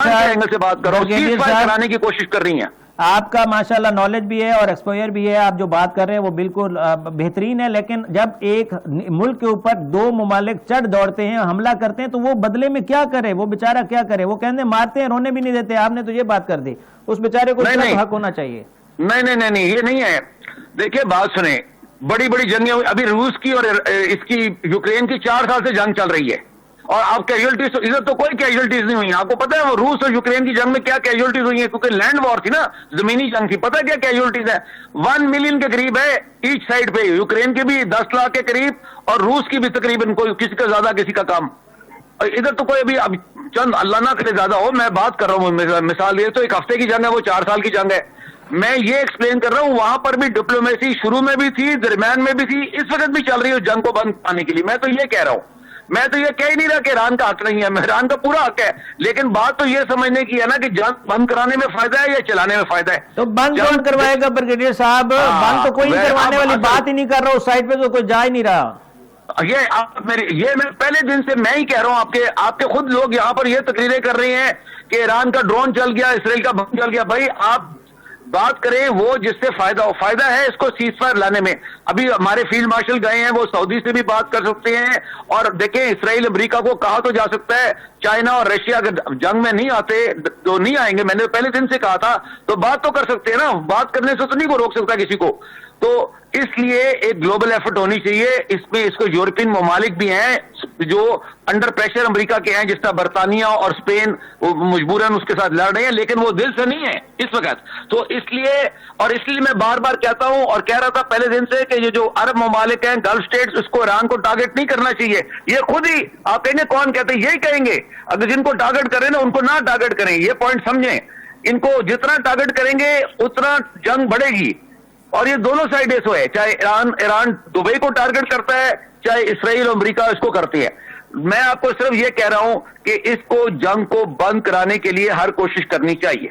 Angle سے بات کر رہا ہوں، سیز فائر کرانے کی کوشش کر رہی ہیں. آپ کا ماشاءاللہ نالج بھی ہے اور ایکسپوئر بھی ہے، آپ جو بات کر رہے ہیں وہ بالکل بہترین ہے، لیکن جب ایک ملک کے اوپر دو ممالک چڑھ دوڑتے ہیں، حملہ کرتے ہیں، تو وہ بدلے میں کیا کرے؟ وہ بیچارہ کیا کرے؟ وہ کہتے ہیں مارتے ہیں، رونے بھی نہیں دیتے. آپ نے تو یہ بات کر دی، اس بیچارے کو حق ہونا چاہیے. نہیں یہ نہیں ہے. دیکھیں بات سنیں، بڑی بڑی جنگیں ابھی روس کی اور اس کی یوکرین کی 4 سال سے جنگ چل رہی ہے، اور آپ کیجولٹیز ادھر تو کوئی کیجولٹیز نہیں ہوئی. آپ کو پتا ہے وہ روس اور یوکرین کی جنگ میں کیا کیجولٹیز ہوئی ہیں؟ کیونکہ لینڈ وار تھی نا، زمینی جنگ تھی. پتا کیا کیجولٹیز ہے؟ 1 ملین کے قریب ہے ایچ سائڈ پہ. یوکرین کی بھی 10 لاکھ کے قریب اور روس کی بھی تقریباً، کوئی کسی کا زیادہ کسی کا کم. ادھر تو کوئی اب چند اللہ نہ کرے زیادہ ہو. میں بات کر رہا ہوں، مثال یہ تو 1 ہفتے کی جنگ ہے، وہ 4 سال کی جنگ ہے. میں یہ ایکسپلین کر رہا ہوں، وہاں پر بھی ڈپلومیسی شروع میں بھی تھی، درمیان میں بھی تھی، اس وقت بھی چل رہی ہے جنگ کو بند پانے کے لیے. میں تو یہ کہہ رہا ہوں، میں تو یہ کہہ ہی نہیں رہا کہ ایران کا حق نہیں ہے، ایران کا پورا حق ہے، لیکن بات تو یہ سمجھنے کی ہے نا کہ جنگ بند کرانے میں فائدہ ہے یا چلانے میں فائدہ ہے. تو بند کون کروائے گا بریگیڈیئر صاحب؟ بند تو کوئی کروانے والی بات ہی نہیں کر رہا، اس سائٹ پہ تو کوئی جا ہی نہیں رہا. یہ میں پہلے دن سے میں ہی کہہ رہا ہوں، آپ کے خود لوگ یہاں پر یہ تقریریں کر رہے ہیں کہ ایران کا ڈرون چل گیا، اسرائیل کا بم چل گیا. بھائی آپ بات کریں وہ جس سے فائدہ ہے اس کو سیز فائر لانے میں. ابھی ہمارے فیلڈ مارشل گئے ہیں، وہ سعودی سے بھی بات کر سکتے ہیں، اور دیکھیں اسرائیل امریکہ کو کہا تو جا سکتا ہے. چائنا اور رشیا اگر جنگ میں نہیں آتے تو نہیں آئیں گے، میں نے پہلے دن سے کہا تھا، تو بات تو کر سکتے ہیں نا. بات کرنے سے تو نہیں کو روک سکتا کسی کو. تو اس لیے ایک گلوبل ایفرٹ ہونی چاہیے. اس میں اس کو یورپین ممالک بھی ہیں جو انڈر پریشر امریکہ کے ہیں، جس طرح برطانیہ اور اسپین مجبوراً اس کے ساتھ لڑ رہے ہیں، لیکن وہ دل سے نہیں ہے اس وقت. تو اس لیے میں بار بار کہتا ہوں اور کہہ رہا تھا پہلے دن سے کہ یہ جو عرب ممالک ہیں، گلف سٹیٹس، اس کو ایران کو ٹارگٹ نہیں کرنا چاہیے. یہ خود ہی آپ کہیں گے کون کہتے ہیں؟ یہی کہیں گے. اگر جن کو ٹارگٹ کریں نا ان کو نہ ٹارگٹ کریں، یہ پوائنٹ سمجھیں. ان کو جتنا ٹارگٹ کریں گے اتنا جنگ بڑھے گی، اور یہ دونوں سائڈ ایسو ہے، چاہے ایران دبئی کو ٹارگٹ کرتا ہے، چاہے اسرائیل اور امریکہ اس کو کرتے ہیں. میں آپ کو صرف یہ کہہ رہا ہوں کہ اس کو جنگ کو بند کرانے کے لیے ہر کوشش کرنی چاہیے.